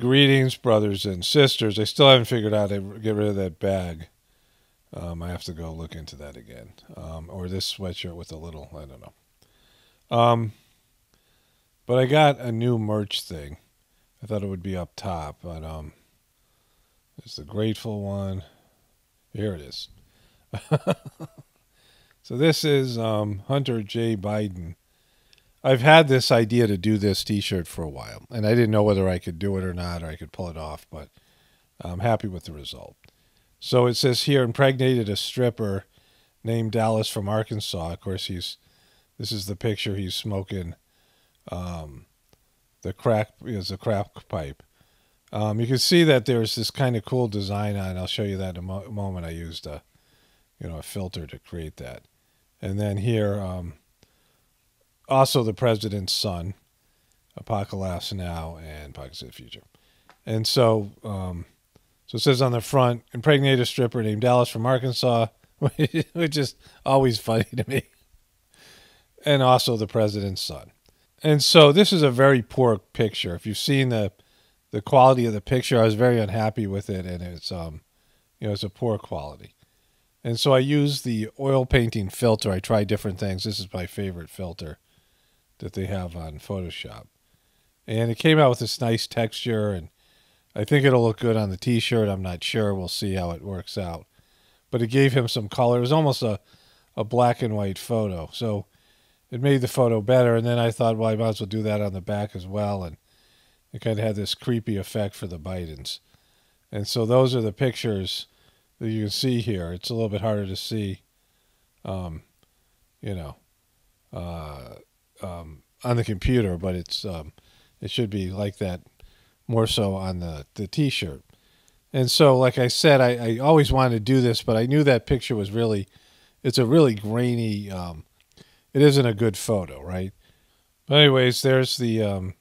Greetings, brothers and sisters. I still haven't figured out how to get rid of that bag. I have to go look into that again. Or this sweatshirt with a little, I don't know. But I got a new merch thing. I thought it would be up top, but it's the Grateful one. Here it is. So this is Hunter J. Biden. I've had this idea to do this t-shirt for a while, and I didn't know whether I could do it or not, or I could pull it off, but I'm happy with the result. So it says here, impregnated a stripper named Dallas from Arkansas. Of course, this is the picture he's smoking the crack pipe. You can see that there's this kind of cool design on it. I'll show you that in a moment. I used a filter to create that. And then here, also the president's son, apocalaughsnow, and Pockets of the Future. And so, so it says on the front, impregnated a stripper named Dallas from Arkansas, which is always funny to me. And also the president's son. And so this is a very poor picture. If you've seen the quality of the picture, I was very unhappy with it, and it's it's a poor quality. And so I used the oil painting filter. I tried different things. This is my favorite filter that they have on Photoshop. And it came out with this nice texture, and I think it'll look good on the t-shirt. I'm not sure. We'll see how it works out. But it gave him some color. It was almost a black and white photo. So it made the photo better. And then I thought, well, I might as well do that on the back as well. And it kind of had this creepy effect for the Bidens. And so those are the pictures that you can see here. It's a little bit harder to see, on the computer, but it should be like that more so on the t-shirt. And so, like I said, I always wanted to do this, but I knew that picture was it's a really grainy, it isn't a good photo, right? But anyways, there's the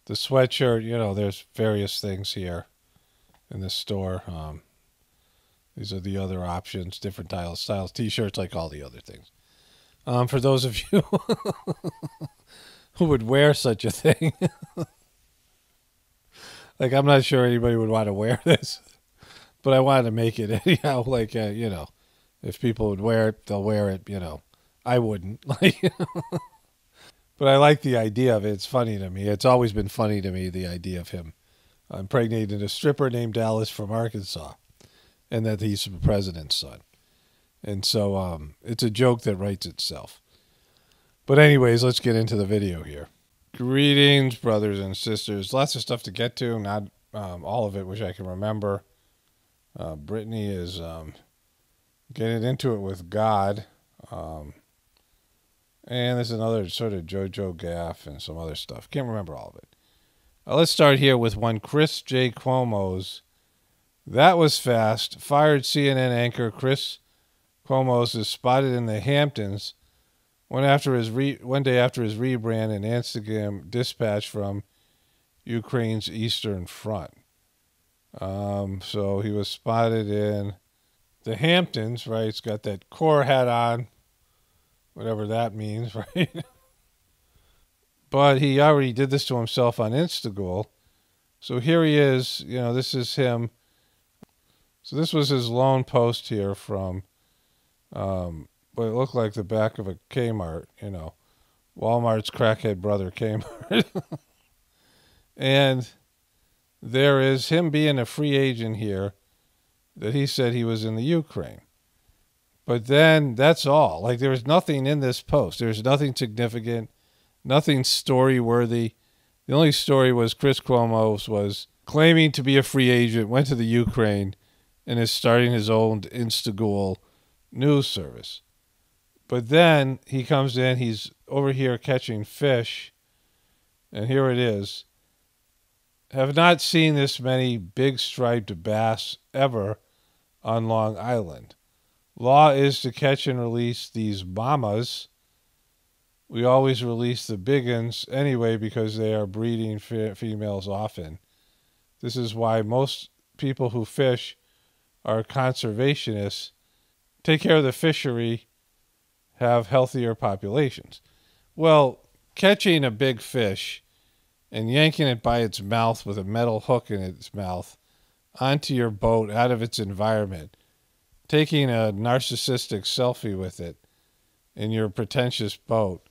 sweatshirt. There's various things here in the store. These are the other options, different styles, t-shirts, like all the other things. For those of you who would wear such a thing, like, I'm not sure anybody would want to wear this, but I wanted to make it anyhow. Like, if people would wear it, they'll wear it. I wouldn't. But I like the idea of it. It's funny to me. It's always been funny to me, the idea of him impregnating a stripper named Dallas from Arkansas, and that he's the president's son. And so it's a joke that writes itself. But anyways, let's get into the video here. Greetings, brothers and sisters. Lots of stuff to get to. Not all of it, which I can remember. Britney is getting into it with God. And there's another sort of JoJo gaffe and some other stuff. Can't remember all of it. Let's start here with one Chris J. Cuomo's. That was fast. Fired CNN anchor Chris Cuomo is spotted in the Hamptons one day after his rebrand and Instagram dispatch from Ukraine's Eastern Front. So he was spotted in the Hamptons, right? He's got that core hat on, whatever that means, right? But he already did this to himself on Instagram. So here he is. This is him. So this was his lone post here from what it looked like the back of a Kmart, Walmart's crackhead brother Kmart. And there is him being a free agent here that he said he was in the Ukraine. But then that's all. Like, there was nothing in this post. There's nothing significant, nothing story-worthy. The only story was Chris Cuomo was claiming to be a free agent, went to the Ukraine, and is starting his own Instagram news service. But then he comes in, he's over here catching fish, and here it is. Have not seen this many big striped bass ever on Long Island. Law is to catch and release these mamas. We always release the big uns anyway because they are breeding females often. This is why most people who fish are conservationists, take care of the fishery, have healthier populations. Well, catching a big fish and yanking it by its mouth with a metal hook in its mouth onto your boat out of its environment, taking a narcissistic selfie with it in your pretentious boat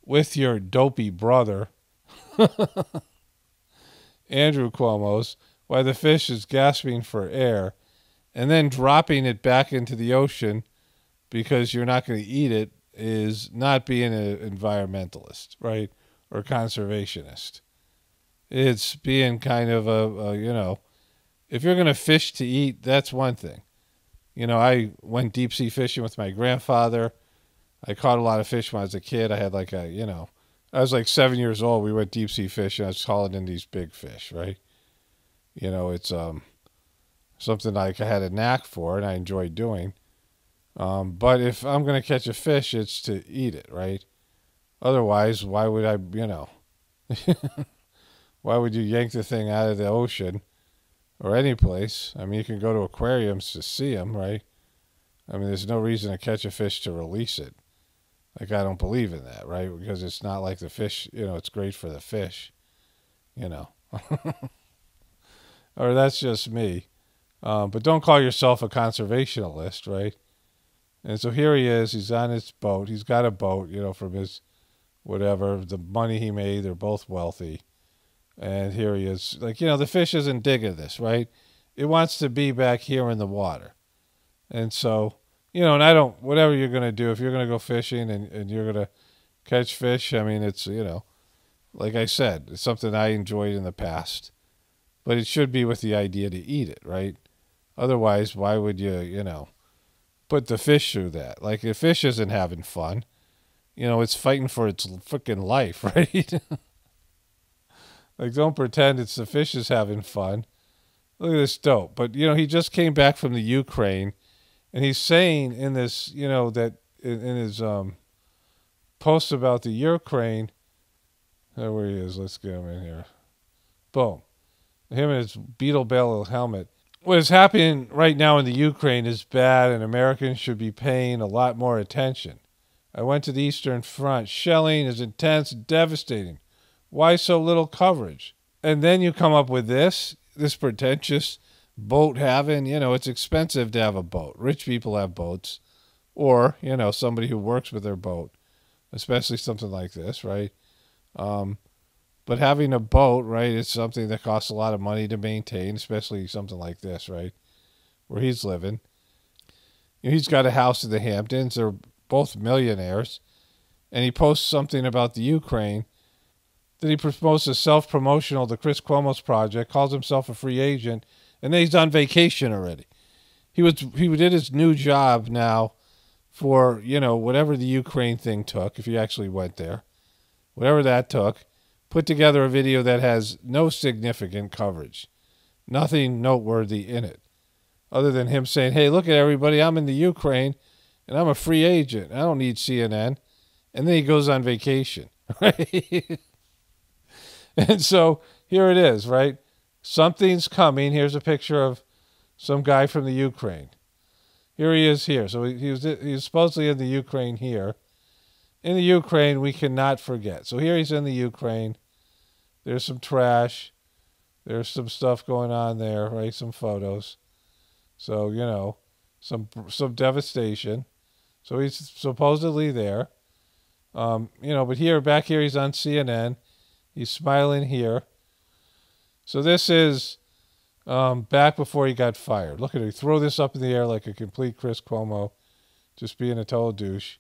with your dopey brother, Andrew Cuomo's, while the fish is gasping for air, and then dropping it back into the ocean because you're not going to eat it is not being an environmentalist, right? Or conservationist. It's being kind of if you're going to fish to eat, that's one thing. I went deep sea fishing with my grandfather. I caught a lot of fish when I was a kid. I had I was like 7 years old. We went deep sea fishing. I was calling in these big fish, right? It's something like I had a knack for and I enjoyed doing. But if I'm going to catch a fish, it's to eat it, right? Otherwise, why would I, why would you yank the thing out of the ocean or any place? I mean, you can go to aquariums to see them, right? I mean, there's no reason to catch a fish to release it. Like, I don't believe in that, right? Because it's not like the fish, it's great for the fish, Or that's just me. But don't call yourself a conservationalist, right? And so here he is. He's on his boat. He's got a boat, from his whatever, the money he made. They're both wealthy. And here he is. The fish isn't digging this, right? It wants to be back here in the water. And so, and I don't, whatever you're going to do, if you're going to go fishing and you're going to catch fish, I mean, it's, like I said, it's something I enjoyed in the past. But it should be with the idea to eat it, right? Otherwise, why would you, put the fish through that? Like, the fish isn't having fun. It's fighting for its freaking life, right? Like, don't pretend it's the fish is having fun. Look at this dope. But, he just came back from the Ukraine, and he's saying in this, that in his post about the Ukraine, where he is, let's get him in here. Boom. Him and his Beetle Bell helmet. What is happening right now in the Ukraine is bad, and Americans should be paying a lot more attention. I went to the Eastern Front. Shelling is intense, devastating. Why so little coverage? And then you come up with this pretentious boat having, it's expensive to have a boat. Rich people have boats. Or, somebody who works with their boat. Especially something like this, right? But having a boat, right, is something that costs a lot of money to maintain, especially something like this, right, where he's living. He's got a house in the Hamptons. They're both millionaires. And he posts something about the Ukraine. Then he promotes a self-promotional, the Chris Cuomo's project, calls himself a free agent, and then he's on vacation already. He did his new job now for, whatever the Ukraine thing took, if he actually went there, whatever that took. Put together a video that has no significant coverage. Nothing noteworthy in it. Other than him saying, hey, look at everybody, I'm in the Ukraine, and I'm a free agent. I don't need CNN. And then he goes on vacation. Right? And so here it is, right? Something's coming. Here's a picture of some guy from the Ukraine. Here he is here. So he was supposedly in the Ukraine here. In the Ukraine, we cannot forget. So here he's in the Ukraine. There's some trash. There's some stuff going on there, right? Some photos. So, some devastation. So he's supposedly there. But back here he's on CNN. He's smiling here. So this is back before he got fired. Look at him. Throw this up in the air like a complete Chris Cuomo. Just being a total douche.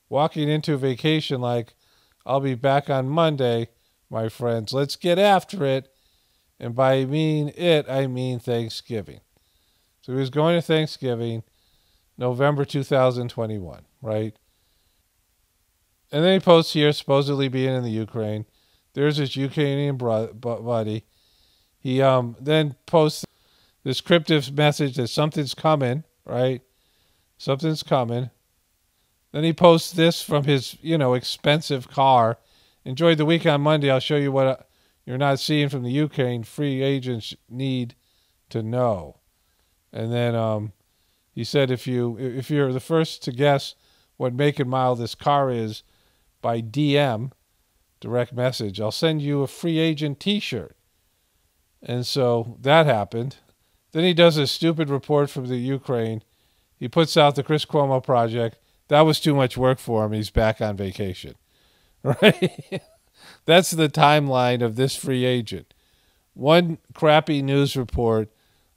Walking into vacation like, I'll be back on Monday, my friends. Let's get after it. And by I mean Thanksgiving. So he was going to Thanksgiving, November 2021, right? And then he posts here, supposedly being in the Ukraine. There's his Ukrainian buddy. He then posts this cryptic message that something's coming, right? Something's coming. Then he posts this from his, expensive car. Enjoy the week on Monday. I'll show you what you're not seeing from the Ukraine. Free agents need to know. And then he said, if you're the first to guess what make and model this car is by DM, direct message, I'll send you a free agent t-shirt. And so that happened. Then he does a stupid report from the Ukraine. He puts out the Chris Cuomo project. That was too much work for him. He's back on vacation. Right? That's the timeline of this free agent. One crappy news report,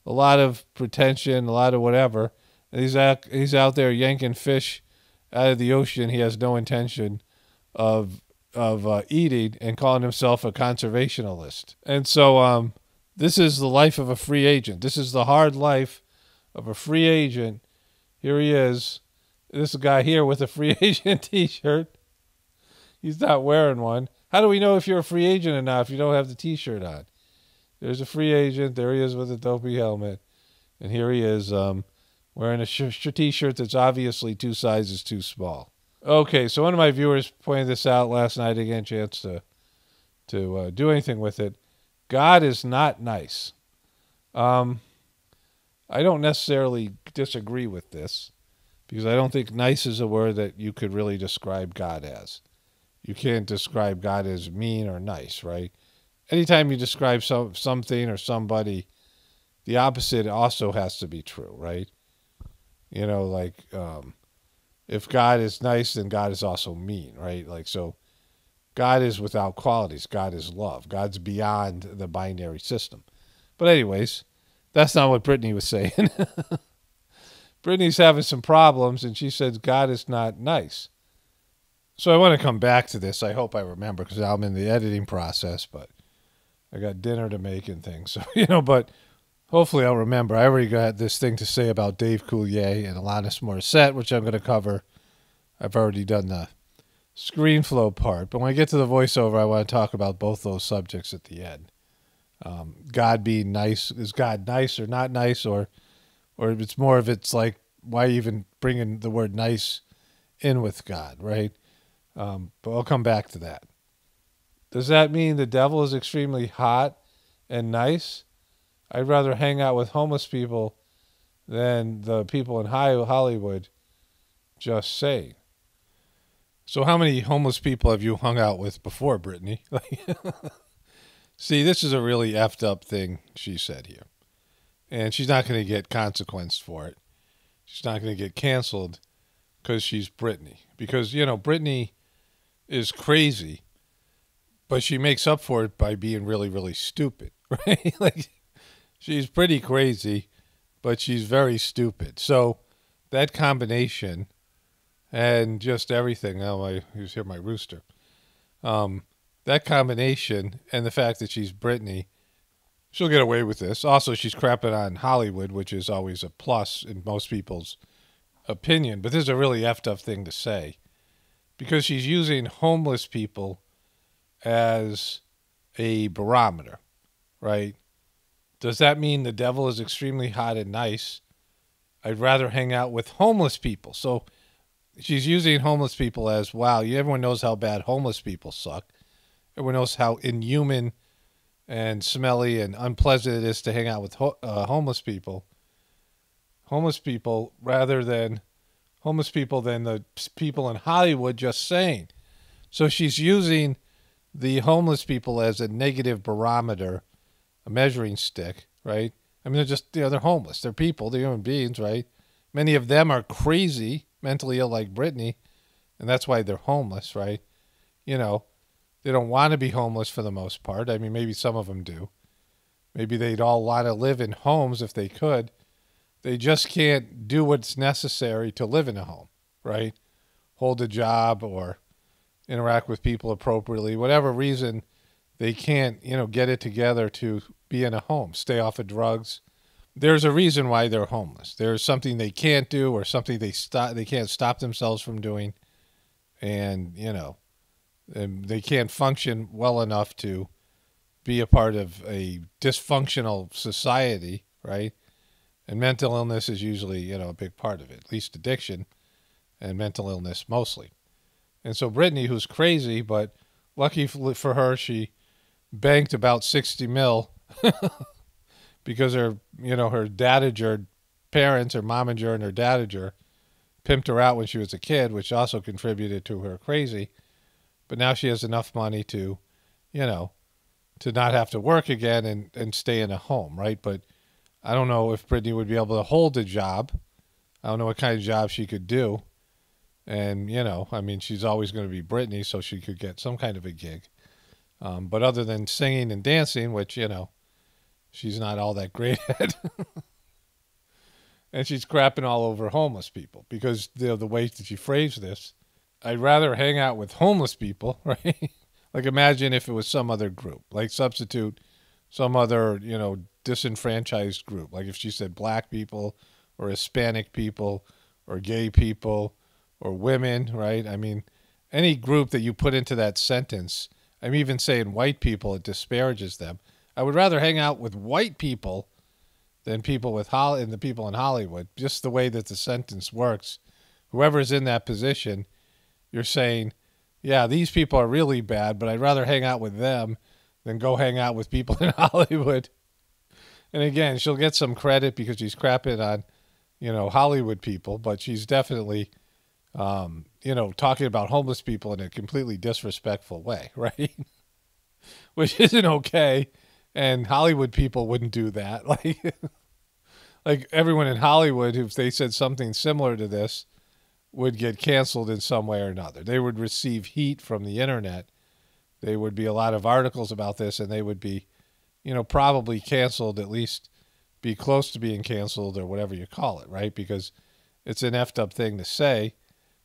a lot of pretension, a lot of whatever. And he's out there yanking fish out of the ocean he has no intention of eating, and calling himself a conservationalist. And so this is the life of a free agent. This is the hard life of a free agent. Here he is. This guy here with a free agent t-shirt. He's not wearing one. How do we know if you're a free agent or not if you don't have the t-shirt on? There's a free agent. There he is with a dopey helmet. And here he is wearing a t-shirt that's obviously 2 sizes too small. Okay, so one of my viewers pointed this out last night. I didn't get a chance to do anything with it. God is not nice. I don't necessarily disagree with this, because I don't think nice is a word that you could really describe God as. You can't describe God as mean or nice, right? Anytime you describe something or somebody, the opposite also has to be true, right? You know, like if God is nice, then God is also mean, right? Like, so God is without qualities. God is love. God's beyond the binary system. But anyways, that's not what Britney was saying. Britney's having some problems, and she says God is not nice. So I want to come back to this. I hope I remember, because I'm in the editing process, but I got dinner to make and things. So, but hopefully I'll remember. I already got this thing to say about Dave Coulier and Alanis Morissette, which I'm going to cover. I've already done the ScreenFlow part. But when I get to the voiceover, I want to talk about both those subjects at the end. God being nice. Is God nice or not nice? Or it's more of it's like, why even bringing the word nice in with God, right? But I'll come back to that. Does that mean the devil is extremely hot and nice? I'd rather hang out with homeless people than the people in Hollywood. Just saying. So how many homeless people have you hung out with before, Britney? See, this is a really effed up thing she said here. And she's not going to get consequenced for it. She's not going to get canceled because she's Britney. Because, Britney is crazy, but she makes up for it by being really, really stupid, right? Like, she's pretty crazy, but she's very stupid. So that combination and just everything. Oh, you hear my rooster. That combination and the fact that she's Britney, she'll get away with this. Also, she's crapping on Hollywood, which is always a plus in most people's opinion. But this is a really effed up thing to say, because she's using homeless people as a barometer, right? Does that mean the devil is extremely hot and nice? I'd rather hang out with homeless people. So she's using homeless people as, wow, everyone knows how bad homeless people suck. Everyone knows how inhuman and smelly and unpleasant it is to hang out with homeless people. Homeless people than the people in Hollywood, just saying. So she's using the homeless people as a negative barometer, a measuring stick, right? I mean, they're just, they're homeless. They're people. They're human beings, right? Many of them are crazy, mentally ill like Britney, and that's why they're homeless, right? They don't want to be homeless for the most part. I mean, maybe some of them do. Maybe they'd all want to live in homes if they could. They just can't do what's necessary to live in a home, right? Hold a job or interact with people appropriately. Whatever reason, they can't, get it together to be in a home, stay off of drugs. There's a reason why they're homeless. There's something they can't do or something they can't stop themselves from doing. And, they can't function well enough to be a part of a dysfunctional society, right? And mental illness is usually, a big part of it, at least addiction and mental illness mostly. And so Britney, who's crazy, but lucky for her, she banked about 60 mil because her dadager parents, her momager and her dadager, pimped her out when she was a kid, which also contributed to her crazy. but now she has enough money to, you know, to not have to work again and stay in a home, right? But I don't know if Britney would be able to hold a job. I don't know what kind of job she could do. And, you know, I mean, she's always going to be Britney, so she could get some kind of a gig. But other than singing and dancing, which, you know, she's not all that great at. And she's crapping all over homeless people because the way that she phrased this, I'd rather hang out with homeless people, right? Like imagine if it was some other group, like substitute some other, you know, disenfranchised group. Like if she said black people or Hispanic people or gay people or women, right? I mean, any group that you put into that sentence, I'm even saying white people, it disparages them. I would rather hang out with white people than people with the people in Hollywood. Just the way that the sentence works, whoever's in that position, you're saying, yeah, these people are really bad, but I'd rather hang out with them than go hang out with people in Hollywood. And again, she'll get some credit because she's crapping on, you know, Hollywood people, but she's definitely, you know, talking about homeless people in a completely disrespectful way, right? Which isn't okay. And Hollywood people wouldn't do that. Like everyone in Hollywood, if they said something similar to this, would get canceled in some way or another. They would receive heat from the internet. There would be a lot of articles about this, and they would be, you know, probably canceled, at least be close to being canceled or whatever you call it, right? Because it's an effed up thing to say,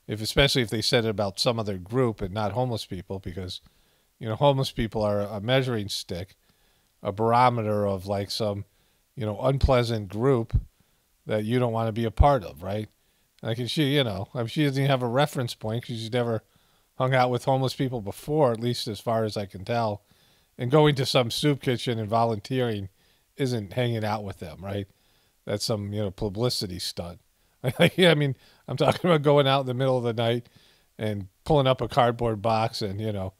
especially if they said it about some other group and not homeless people, because, you know, homeless people are a measuring stick, a barometer of like some, you know, unpleasant group that you don't want to be a part of, right? Like she, you know, I mean, she doesn't even have a reference point because she's never hung out with homeless people before, at least as far as I can tell. And going to some soup kitchen and volunteering isn't hanging out with them, right? That's some, you know, publicity stunt. I mean, I'm talking about going out in the middle of the night and pulling up a cardboard box and, you know,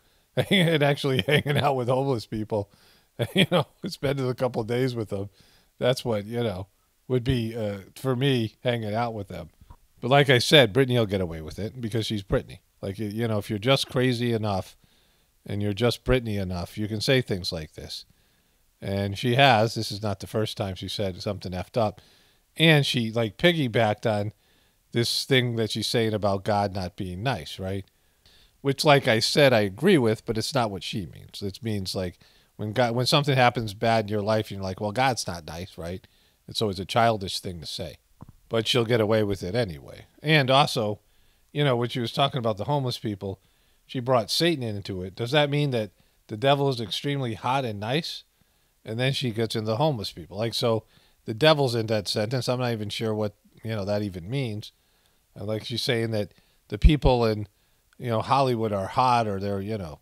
and actually hanging out with homeless people. You know, spending a couple of days with them. That's what, you know, would be, for me, hanging out with them. But like I said, Britney will get away with it because she's Britney. Like, you know, if you're just crazy enough and you're just Britney enough, you can say things like this. And she has. This is not the first time she said something effed up. And she, like, piggybacked on this thing that she's saying about God not being nice, right? Which, like I said, I agree with, but it's not what she means. It means, like, when something happens bad in your life, you're like, well, God's not nice, right? And so it's a childish thing to say. But she'll get away with it anyway. And also, you know, when she was talking about the homeless people, she brought Satan into it. Does that mean that the devil is extremely hot and nice? And then she gets into the homeless people. Like, so the devil's in that sentence. I'm not even sure what, you know, that even means. Like she's saying that the people in, you know, Hollywood are hot or they're, you know,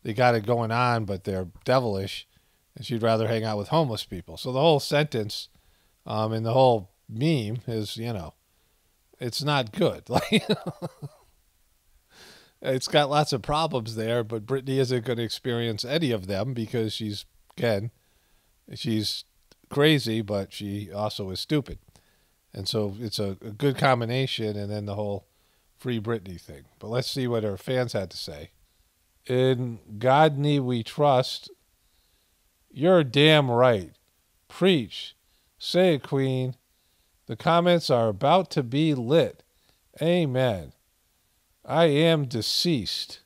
they got it going on, but they're devilish. And she'd rather hang out with homeless people. So the whole sentence and the whole meme is, you know, it's not good. Like, it's got lots of problems there, but Britney isn't going to experience any of them because she's crazy, but she also is stupid. And so it's a good combination, and then the whole Free Britney thing. But let's see what her fans had to say. In God Need We Trust, you're damn right. Preach. Say it, Queen. The comments are about to be lit. Amen. I am deceased.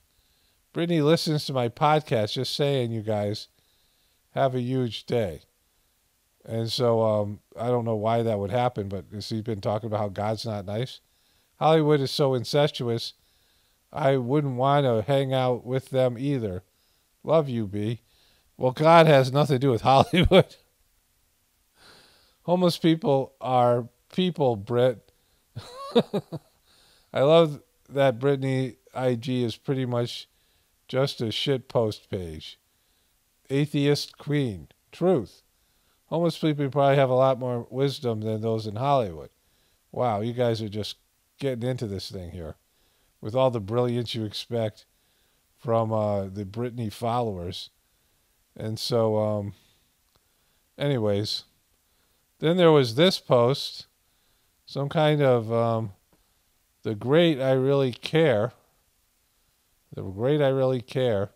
Britney listens to my podcast. Just saying, you guys, have a huge day. And so I don't know why that would happen, but has he been talking about how God's not nice? Hollywood is so incestuous, I wouldn't want to hang out with them either. Love you, B. Well, God has nothing to do with Hollywood. Homeless people are people, Brit. I love that Britney IG is pretty much just a shitpost page. Atheist queen. Truth. Homeless people probably have a lot more wisdom than those in Hollywood. Wow, you guys are just getting into this thing here with all the brilliance you expect from the Britney followers. And so, anyways, then there was this post, some kind of the great I really care. The great I Really Care.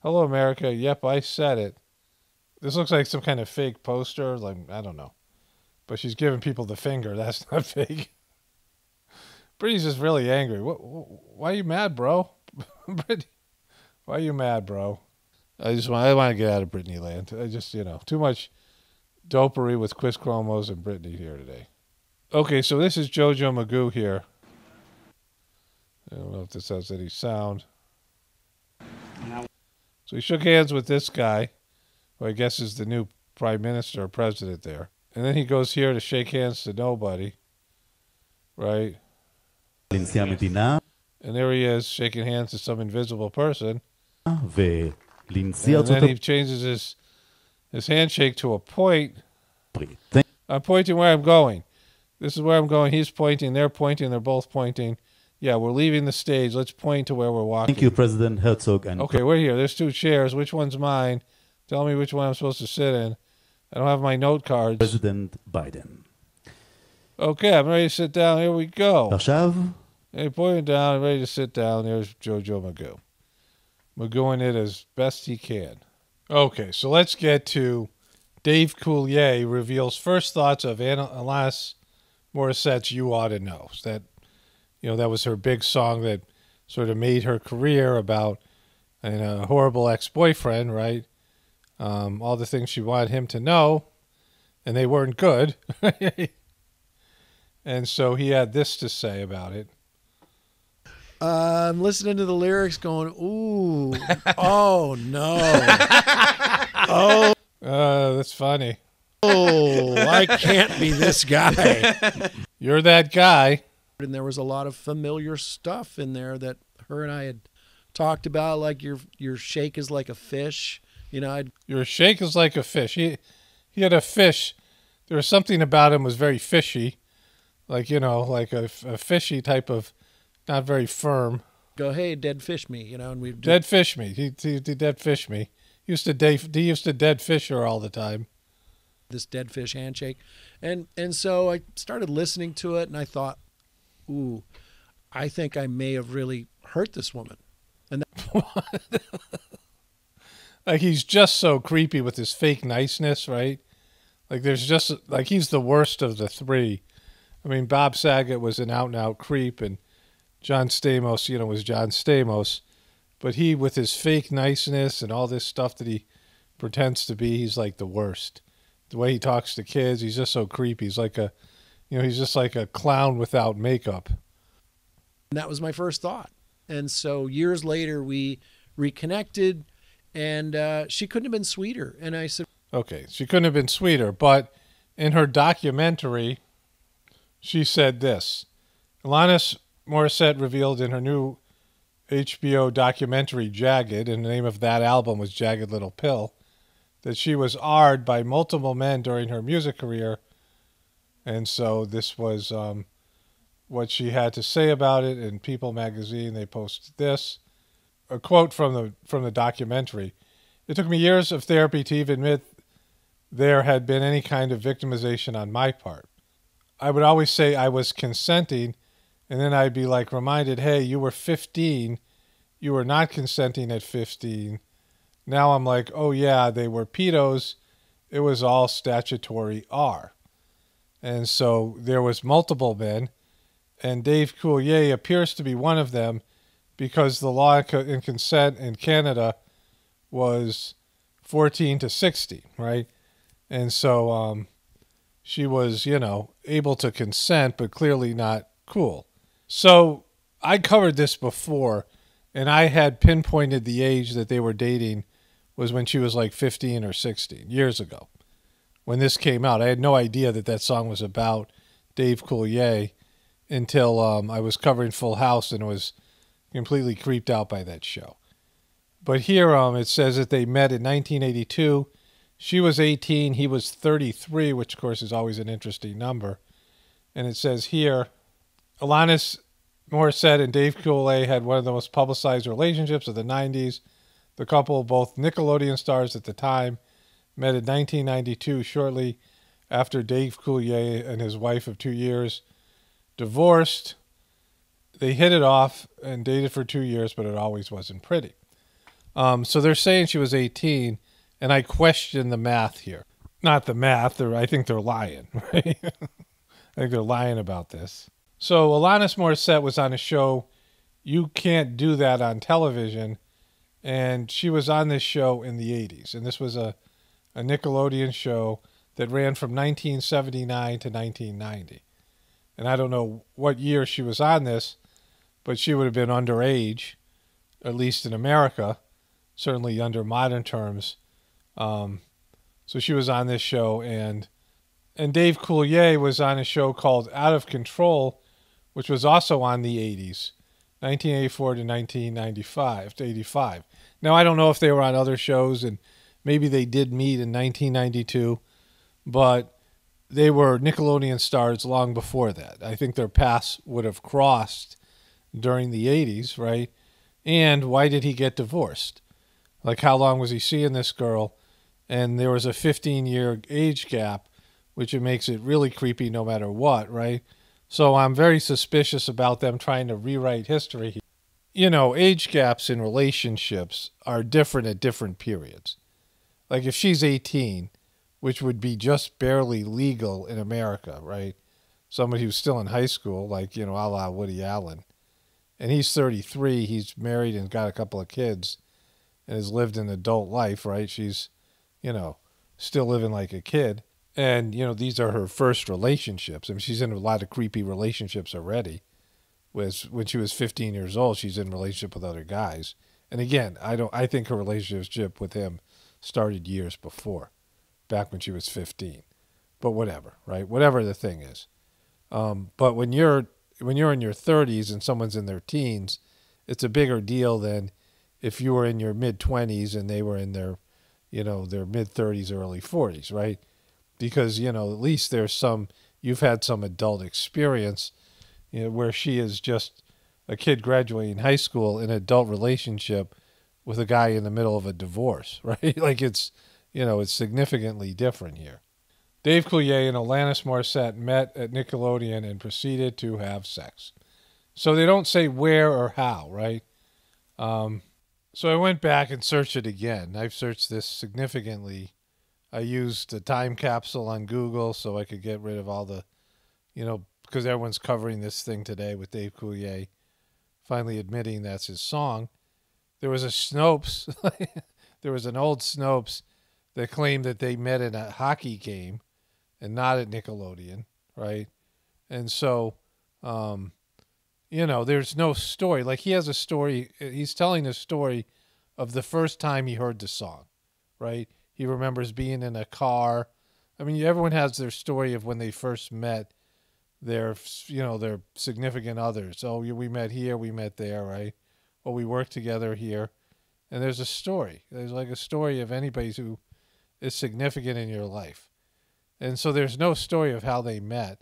Hello, America. Yep, I said it. This looks like some kind of fake poster. Like, I don't know. But she's giving people the finger. That's not fake. Britney's just really angry. Why are you mad, bro? Britney, why are you mad, bro? I want to get out of Britney land. I just, too much dopery with Chris Cuomo's and Britney here today. Okay, so this is JoJo Magoo here. I don't know if this has any sound. So he shook hands with this guy, who I guess is the new prime minister or president there. And then he goes here to shake hands to nobody. Right? And there he is, shaking hands to some invisible person. And then he changes his handshake to a point. I'm pointing where I'm going. This is where I'm going. He's pointing. They're pointing. They're both pointing. Yeah, we're leaving the stage. Let's point to where we're walking. Thank you, President Herzog. Okay, we're here. There's 2 chairs. Which one's mine? Tell me which one I'm supposed to sit in. I don't have my note cards. President Biden. Okay, I'm ready to sit down. Here we go. עכשיו, Hey, pointing down. I'm ready to sit down. There's JoJo Magoo. Magooing it as best he can. Okay, so let's get to Dave Coulier reveals first thoughts of Alanis Morissette's "You Ought to Know." That, that was her big song that sort of made her career about a horrible ex-boyfriend, right? All the things she wanted him to know, and they weren't good. And so he had this to say about it. I'm listening to the lyrics going, ooh, oh, no. Oh, That's funny. oh, I can't be this guy. You're that guy. And there was a lot of familiar stuff in there that her and I had talked about, like your shake is like a fish. Your shake is like a fish. He had a fish. There was something about him was very fishy. Like, like a fishy type of, not very firm. Go, hey, dead fish me, and we dead fish me. He dead fish me. He used to dead fish her all the time. This dead fish handshake. And so I started listening to it and I thought, ooh, I think I may have really hurt this woman. And like he's just so creepy with his fake niceness, right? Like there's just like he's the worst of the 3. I mean, Bob Saget was an out-and-out creep, and John Stamos, was John Stamos. But he, with his fake niceness and all this stuff that he pretends to be, he's like the worst. The way he talks to kids, he's just so creepy. He's like he's just like a clown without makeup. And that was my first thought. And so years later, we reconnected, and she couldn't have been sweeter. And I said, okay, she couldn't have been sweeter. But in her documentary, she said this. Alanis Morissette revealed in her new HBO documentary, Jagged, and the name of that album was Jagged Little Pill, that she was R''d by multiple men during her music career. And so this was what she had to say about it. In People magazine, they posted this. A quote from the documentary. It took me years of therapy to even admit there had been any kind of victimization on my part. I would always say I was consenting, and then I'd be like reminded, hey, you were 15. You were not consenting at 15. Now I'm like, oh yeah, they were pedos. It was all statutory R. And so there was multiple men, and Dave Coulier appears to be one of them because the law in consent in Canada was 14 to 16, right? And so she was, able to consent, but clearly not cool. So I covered this before, and I had pinpointed the age that they were dating was when she was like 15 or 16, years ago. When this came out, I had no idea that song was about Dave Coulier until I was covering Full House and was completely creeped out by that show. But here it says that they met in 1982. She was 18, he was 33, which of course is always an interesting number. And it says here, Alanis Morissette and Dave Coulier had one of the most publicized relationships of the 90s. The couple, both Nickelodeon stars at the time, met in 1992, shortly after Dave Coulier and his wife of 2 years divorced. they hit it off and dated for 2 years, but it always wasn't pretty. So they're saying she was 18, and I question the math here. Not the math. I think they're lying, right? I think they're lying about this. So Alanis Morissette was on a show, You Can't Do That on Television, and she was on this show in the 80s. And this was a Nickelodeon show that ran from 1979 to 1990. And I don't know what year she was on this, but she would have been underage, at least in America, certainly under modern terms. So she was on this show, and Dave Coulier was on a show called Out of Control, which was also on the 80s, 1984 to 1995 to 85. Now, I don't know if they were on other shows, and maybe they did meet in 1992, but they were Nickelodeon stars long before that. I think their paths would have crossed during the 80s, right? And why did he get divorced? Like, how long was he seeing this girl? And there was a 15-year age gap, which it makes it really creepy no matter what, right? So I'm very suspicious about them trying to rewrite history. You know, age gaps in relationships are different at different periods. Like if she's 18, which would be just barely legal in America, right? Somebody who's still in high school, like, you know, a la Woody Allen. And he's 33, he's married and got a couple of kids and has lived an adult life, right? She's, you know, still living like a kid. And, you know, these are her first relationships. I mean, she's in a lot of creepy relationships already. When she was 15 years old, she's in a relationship with other guys. And again, I think her relationship with him started years before, back when she was 15. But whatever, right? Whatever the thing is. But when you're in your 30s and someone's in their teens, it's a bigger deal than if you were in your mid-20s and they were in their, you know, their mid-30s, early 40s, right? Because, you know, at least you've had some adult experience, you know, where she is just a kid graduating high school in an adult relationship with a guy in the middle of a divorce, right? Like it's, you know, it's significantly different here. Dave Coulier and Alanis Morissette met at Nickelodeon and proceeded to have sex. So they don't say where or how, right? So I went back and searched it again. I've searched this significantly. I used a time capsule on Google so I could get rid of all the, you know, because everyone's covering this thing today with Dave Coulier finally admitting that's his song. There was a Snopes, there was an old Snopes that claimed that they met in a hockey game and not at Nickelodeon, right? And so, you know, there's no story. Like he has a story, he's telling a story of the first time he heard the song, right? He remembers being in a car. I mean, everyone has their story of when they first met their, you know, their significant others. Oh, we met here, we met there, right? Or we worked together here. And there's a story. There's like a story of anybody who is significant in your life. And so there's no story of how they met.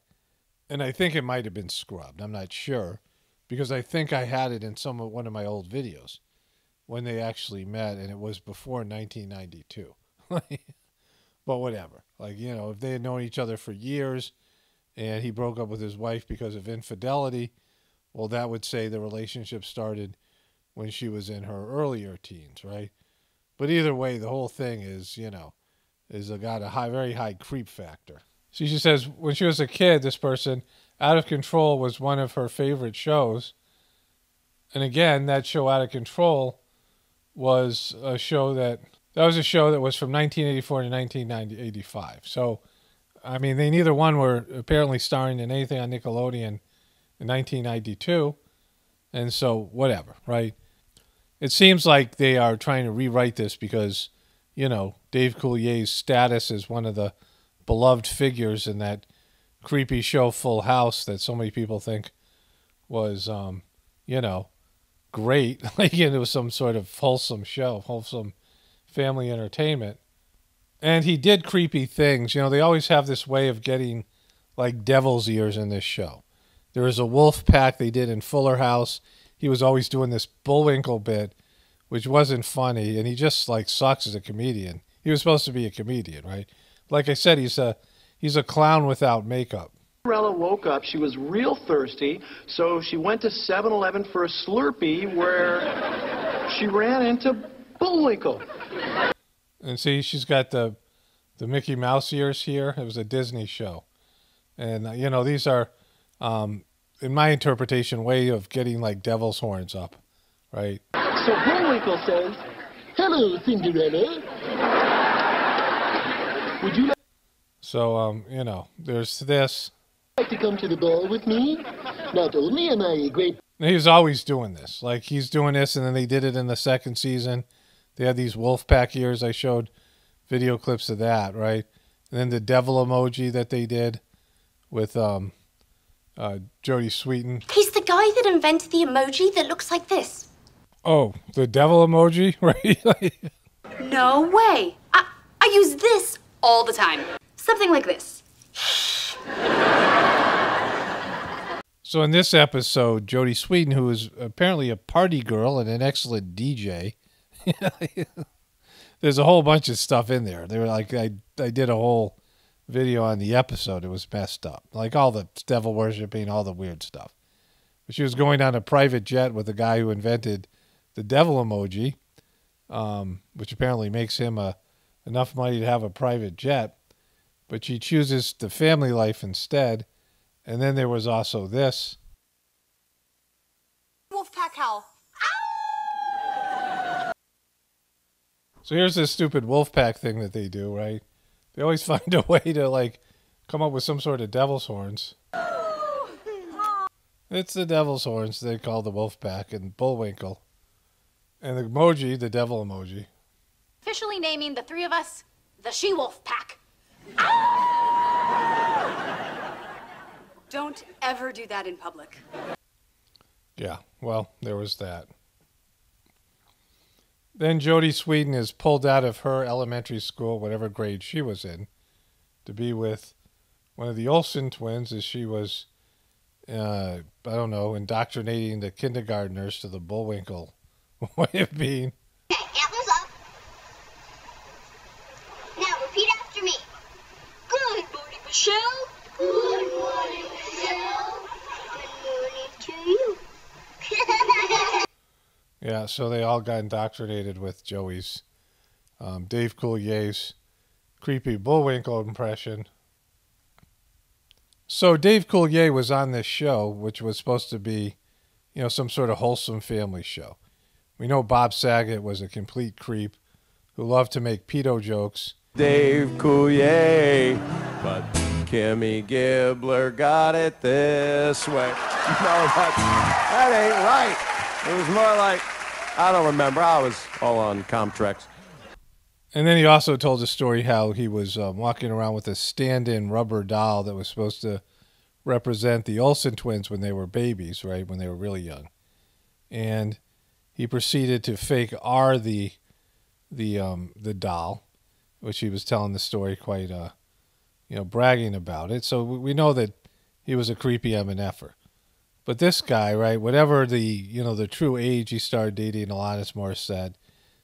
And I think it might have been scrubbed. I'm not sure. Because I think I had it in one of my old videos when they actually met, and it was before 1992. But whatever. Like, you know, if they had known each other for years and he broke up with his wife because of infidelity, well, that would say the relationship started when she was in her earlier teens, right? But either way, the whole thing is, you know, got a very high creep factor. So she says when she was a kid, this person, Out of Control was one of her favorite shows. And again, that show Out of Control was a show that was from 1984 to 1985. So, I mean, they neither one were apparently starring in anything on Nickelodeon in 1992. And so, whatever, right? It seems like they are trying to rewrite this because, you know, Dave Coulier's status as one of the beloved figures in that creepy show Full House that so many people think was, you know, great. Like it was some sort of wholesome show, wholesome family entertainment. And he did creepy things. You know, they always have this way of getting like devil's ears in this show. There was a wolf pack they did in Fuller House. He was always doing this Bullwinkle bit, which wasn't funny, and he just like sucks as a comedian. He was supposed to be a comedian, right? Like I said, he's a clown without makeup. Cinderella woke up. She was real thirsty, so she went to 7-Eleven for a Slurpee where she ran into Bullwinkle. And see, she's got the Mickey Mouse ears here. It was a Disney show. And, you know, these are, in my interpretation, way of getting, like, devil's horns up, right? So Bullwinkle says, "Hello, Cinderella. Would you So, you know, there's this. like to come to the ball with me? Not only am I a great..." He was always doing this. Like, he's doing this, and then they did it in the second season. They had these wolf pack ears. I showed video clips of that, right? And then the devil emoji that they did with Jodie Sweetin. He's the guy that invented the emoji that looks like this. Oh, the devil emoji, right? No way. I use this all the time. Something like this. So in this episode, Jodie Sweetin, who is apparently a party girl and an excellent DJ, there's a whole bunch of stuff in there. They were like, I did a whole video on the episode. It was messed up. Like all the devil worshiping, all the weird stuff. But she was going on a private jet with the guy who invented the devil emoji, which apparently makes him enough money to have a private jet. But she chooses the family life instead. And then there was also this. Wolfpack howl. So here's this stupid Wolfpack thing that they do, right? They always find a way to, like, come up with some sort of devil's horns. It's the devil's horns they call the Wolfpack and Bullwinkle. And the emoji, the devil emoji. Officially naming the three of us the She-Wolf Pack. Don't ever do that in public. Yeah, well, there was that. Then Jodie Sweetin is pulled out of her elementary school, whatever grade she was in, to be with one of the Olsen twins as she was, I don't know, indoctrinating the kindergartners to the Bullwinkle way of being. Okay, antlers up. Now repeat after me. Good morning, Michelle. Good morning, Michelle. Good morning to you. Yeah, so they all got indoctrinated with Joey's, Dave Coulier's creepy Bullwinkle impression. So Dave Coulier was on this show, which was supposed to be, you know, some sort of wholesome family show. We know Bob Saget was a complete creep who loved to make pedo jokes. Dave Coulier, but Kimmy Gibbler got it this way. No, that ain't right. It was more like, I don't remember. I was all on Comtrex. And then he also told a story how he was walking around with a stand-in rubber doll that was supposed to represent the Olsen twins when they were babies, right, when they were really young. And he proceeded to fake R the doll, which he was telling the story quite, bragging about it. So we know that he was a creepy MNF'er. But this guy, right, whatever the true age he started dating Alanis Morissette,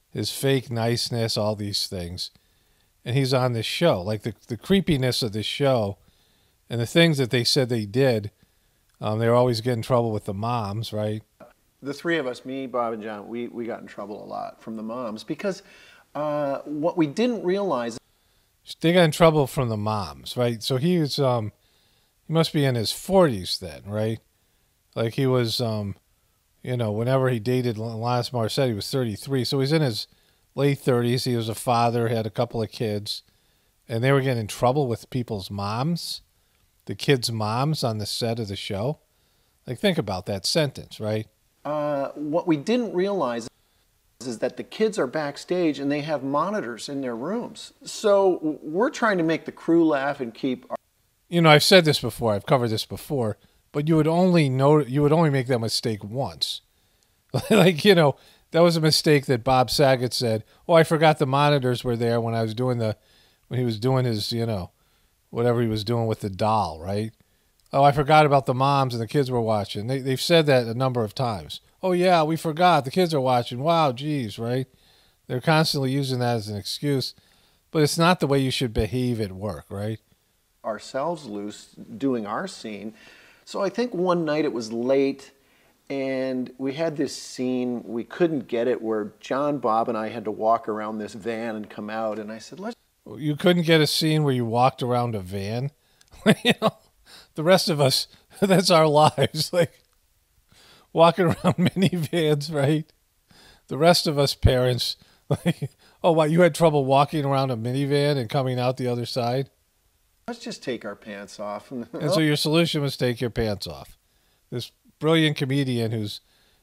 his fake niceness, all these things, and he's on this show. Like the creepiness of this show and the things that they said they did, they were always getting in trouble with the moms, right? The three of us, me, Bob, and John, we got in trouble a lot from the moms because what we didn't realize... They got in trouble from the moms, right? So he was, he must be in his 40s then, right? Like he was, whenever he dated Alanis Morissette, he was 33. So he's in his late 30s. He was a father, had a couple of kids, and they were getting in trouble with people's moms, the kids' moms on the set of the show. Like, think about that sentence, right? What we didn't realize is that the kids are backstage and they have monitors in their rooms. So we're trying to make the crew laugh and keep... I've said this before. I've covered this before. But you would only make that mistake once. That was a mistake that Bob Saget said, "Oh, I forgot the monitors were there when he was doing his, whatever he was doing with the doll, right? Oh, I forgot about the moms and the kids were watching." They've said that a number of times. Oh yeah, we forgot. The kids are watching. Wow, geez, right? They're constantly using that as an excuse. But it's not the way you should behave at work, right? ourselves loose doing our scene. So I think one night it was late, and we had this scene, we couldn't get it, where John, Bob, and I had to walk around this van and come out, and I said, let's... You couldn't get a scene where you walked around a van? You know, the rest of us, that's our lives, like walking around minivans, right? The rest of us parents, like, oh, wow, you had trouble walking around a minivan and coming out the other side? Let's just take our pants off. And so your solution was take your pants off. This brilliant comedian who's,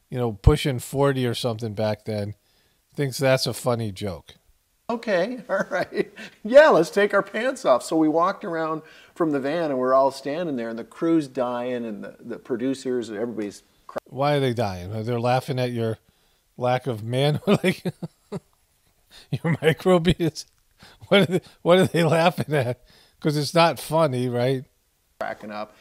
you know, pushing 40 or something back then thinks that's a funny joke. Okay, all right. Yeah, let's take our pants off. So we walked around from the van, and we're all standing there, and the crew's dying, and the producers, and everybody's crying. Why are they dying? They're laughing at your lack of manhood, like your microbeats. What are they laughing at? Because it's not funny, right? Cracking up.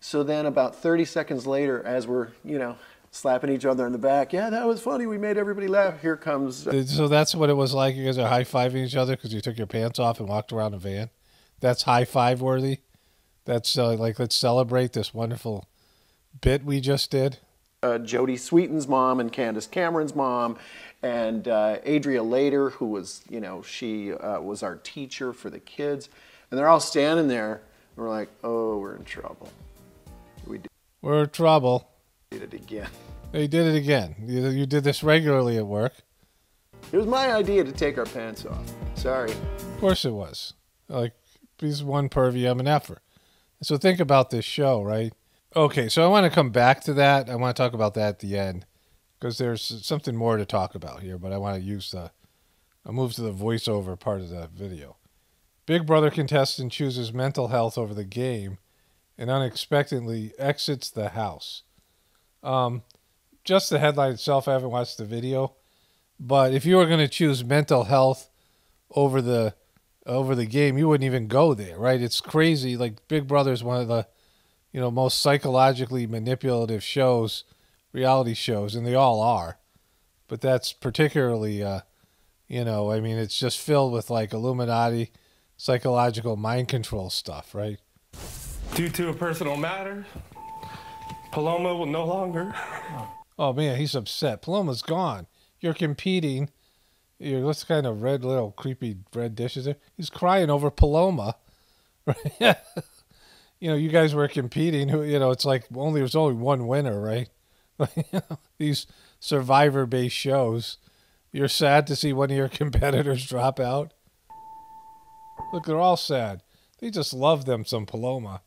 So then about 30 seconds later, as we're, you know, slapping each other in the back, yeah, that was funny, we made everybody laugh, here comes... So that's what it was like? You guys are high-fiving each other because you took your pants off and walked around a van? That's high-five worthy? That's like, let's celebrate this wonderful bit we just did? Jodie Sweeten's mom and Candace Cameron's mom, and Adria Later, who was, you know, she was our teacher for the kids. And they're all standing there, and we're like, oh, we're in trouble. We're in trouble. Did it again. They did it again. You did this regularly at work. It was my idea to take our pants off. Sorry. Of course it was. Like, he's one pervy MNFer. So think about this show, right? Okay, so I want to come back to that. I want to talk about that at the end because there's something more to talk about here, but I want to I'll move to the voiceover part of the video. Big Brother contestant chooses mental health over the game and unexpectedly exits the house. Just the headline itself, I haven't watched the video, but if you were going to choose mental health over the game, you wouldn't even go there, right? It's crazy. Like Big Brother is one of the, you know, most psychologically manipulative shows, reality shows, and they all are. But that's particularly, you know, I mean, it's just filled with like Illuminati, psychological mind control stuff, right? Due to a personal matter, Paloma will no longer... Oh, man, he's upset. Paloma's gone. You're competing. What's kind of red, little creepy red dishes there? He's crying over Paloma. Right? You know, you guys were competing. You know, it's like there's only one winner, right? These survivor-based shows. You're sad to see one of your competitors drop out. Look, they're all sad. They just love them some Paloma.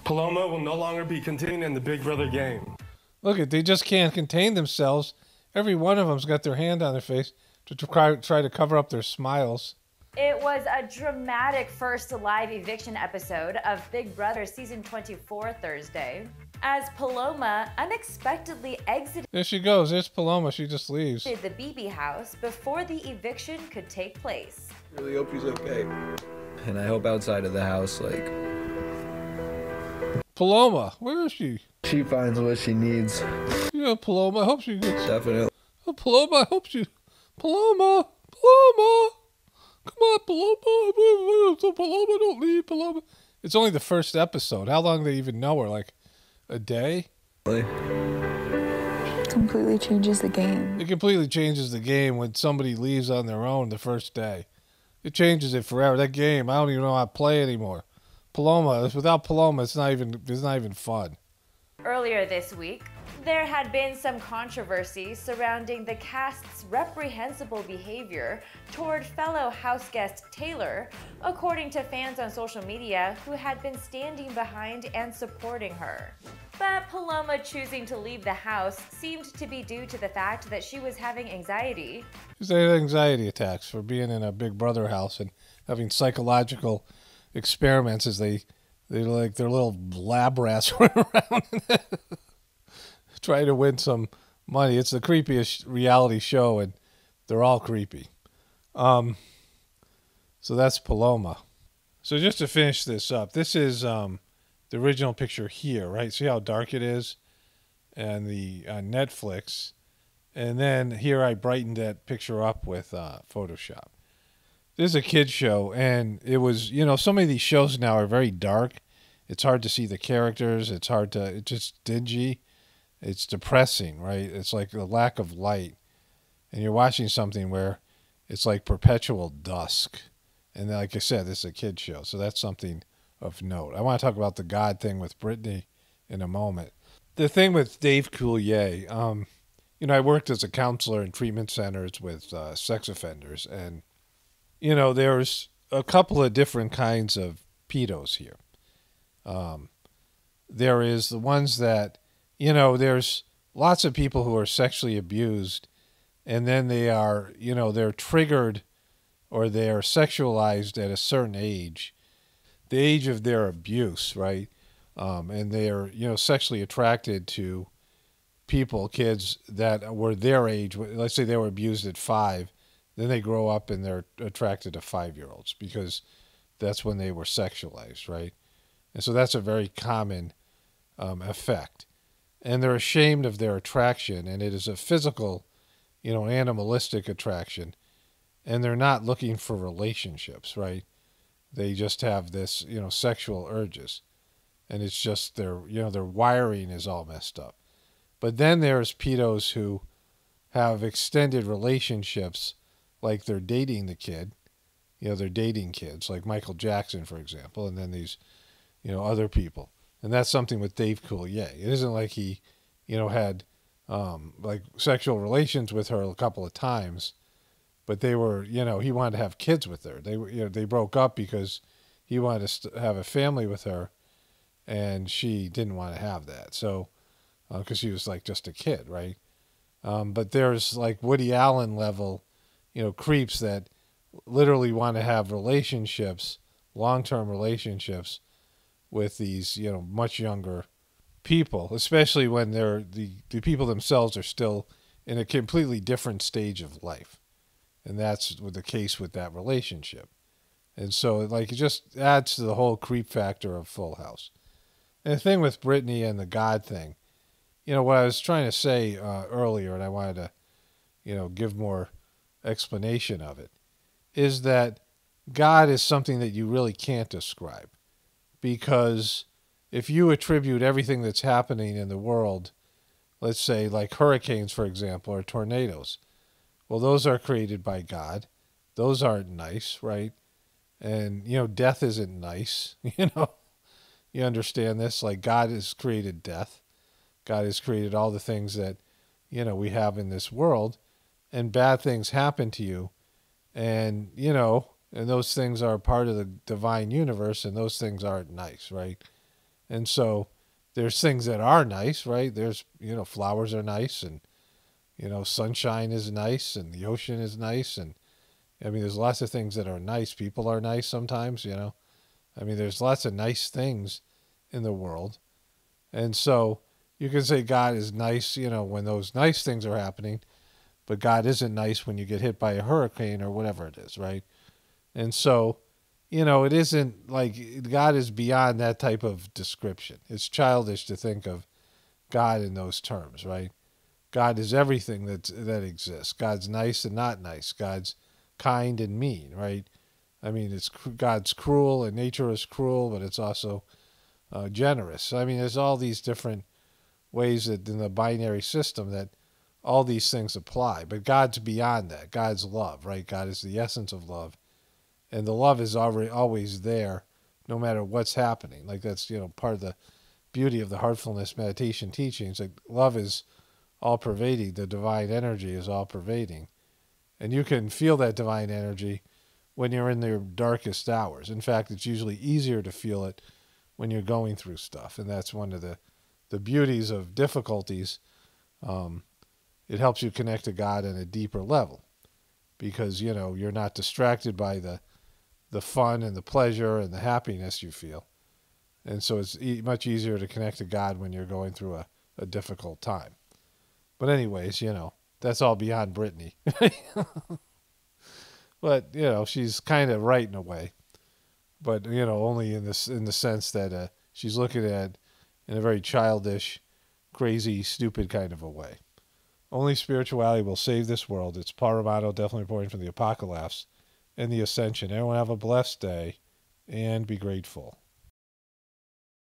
Paloma will no longer be contained in the Big Brother game. Look, they just can't contain themselves. Every one of them's got their hand on their face to try to cover up their smiles. It was a dramatic first live eviction episode of Big Brother Season 24 Thursday, as Paloma unexpectedly exited There she goes. There's Paloma. She just leaves. the BB house before the eviction could take place. Really hope she's okay. And I hope outside of the house, like... Paloma, where is she? she finds what she needs. Yeah, Paloma, I hope she gets... Definitely. Oh, Paloma, I hope she... Paloma! Paloma! Come on, Paloma! Paloma, don't leave, Paloma. It's only the first episode. How long do they even know her? Like, a day? Completely changes the game. It completely changes the game when somebody leaves on their own the first day. It changes it forever. That game, I don't even know how to play anymore. Paloma, without Paloma, it's not even fun. Earlier this week, there had been some controversy surrounding the cast's reprehensible behavior toward fellow house guest Taylor, according to fans on social media who had been standing behind and supporting her. But Paloma choosing to leave the house seemed to be due to the fact that she was having anxiety. She's had anxiety attacks for being in a Big Brother house and having psychological experiments as they like their little lab rats run around trying to win some money. It's the creepiest reality show, and they're all creepy. So that's Paloma. So just to finish this up, this is the original picture here, right? See how dark it is? And the Netflix. And then here I brightened that picture up with Photoshop. This is a kid's show, and it was, so many of these shows now are very dark. It's hard to see the characters. It's just dingy. It's depressing, right? It's like a lack of light. And you're watching something where it's like perpetual dusk. And like I said, this is a kid's show, so that's something of note. I want to talk about the God thing with Britney in a moment. The thing with Dave Coulier, I worked as a counselor in treatment centers with sex offenders, and there's a couple of different kinds of pedos here. There is the ones that, there's lots of people who are sexually abused, and then they are, they're triggered or they're sexualized at a certain age, the age of their abuse, right? And they're, sexually attracted to people, kids that were their age. Let's say they were abused at 5. Then they grow up and they're attracted to 5-year-olds because that's when they were sexualized, right? And so that's a very common effect. And they're ashamed of their attraction, and it is a physical, animalistic attraction. And they're not looking for relationships, right? They just have this, sexual urges. And it's just their wiring is all messed up. But then there's pedos who have extended relationships, like they're dating the kid. They're dating kids, like Michael Jackson, for example, and then these, other people. And that's something with Dave Coulier. It isn't like he, had like sexual relations with her a couple of times, but they were, he wanted to have kids with her. They broke up because he wanted to have a family with her, and she didn't want to have that. So, because she was like just a kid, right? But there's like Woody Allen level, creeps that literally want to have relationships, long-term relationships with these, much younger people, especially when they're the people themselves are still in a completely different stage of life. And that's the case with that relationship. And so it just adds to the whole creep factor of Full House. And the thing with Britney and the God thing, what I was trying to say earlier, and I wanted to, give more explanation of it, is that God is something that you really can't describe. Because if you attribute everything that's happening in the world, let's say like hurricanes, for example, or tornadoes, well, those are created by God. Those aren't nice, right? And, death isn't nice, You understand this? Like God has created death. God has created all the things that, we have in this world, and bad things happen to you. And, and those things are part of the divine universe, and those things aren't nice, right? And so there's things that are nice, right? There's, flowers are nice, and, sunshine is nice, and the ocean is nice. And I mean, there's lots of things that are nice. People are nice sometimes, I mean, there's lots of nice things in the world. And so you can say God is nice, when those nice things are happening, but God isn't nice when you get hit by a hurricane or whatever it is, right? And so, it isn't like God is beyond that type of description. It's childish to think of God in those terms, right? God is everything that exists. God's nice and not nice. God's kind and mean, right? I mean, God's cruel, and nature is cruel, but it's also generous. I mean, there's all these different ways that in the binary system that all these things apply. But God's beyond that. God's love, right? God is the essence of love. And the love is always there, no matter what's happening. Like that's, part of the beauty of the heartfulness meditation teachings. Like love is all-pervading. The divine energy is all-pervading. And you can feel that divine energy when you're in your darkest hours. In fact, it's usually easier to feel it when you're going through stuff. And that's one of the beauties of difficulties. It helps you connect to God at a deeper level because, you're not distracted by the fun and the pleasure and the happiness you feel. And so it's much easier to connect to God when you're going through a difficult time. But anyways, that's all beyond Britney. But, she's kind of right in a way. But, only in the sense that she's looking at in a very childish, crazy, stupid kind of a way. Only spirituality will save this world. It's Paul Romano, definitely reporting from the Apocalaughs. and the ascension. Everyone have a blessed day and be grateful.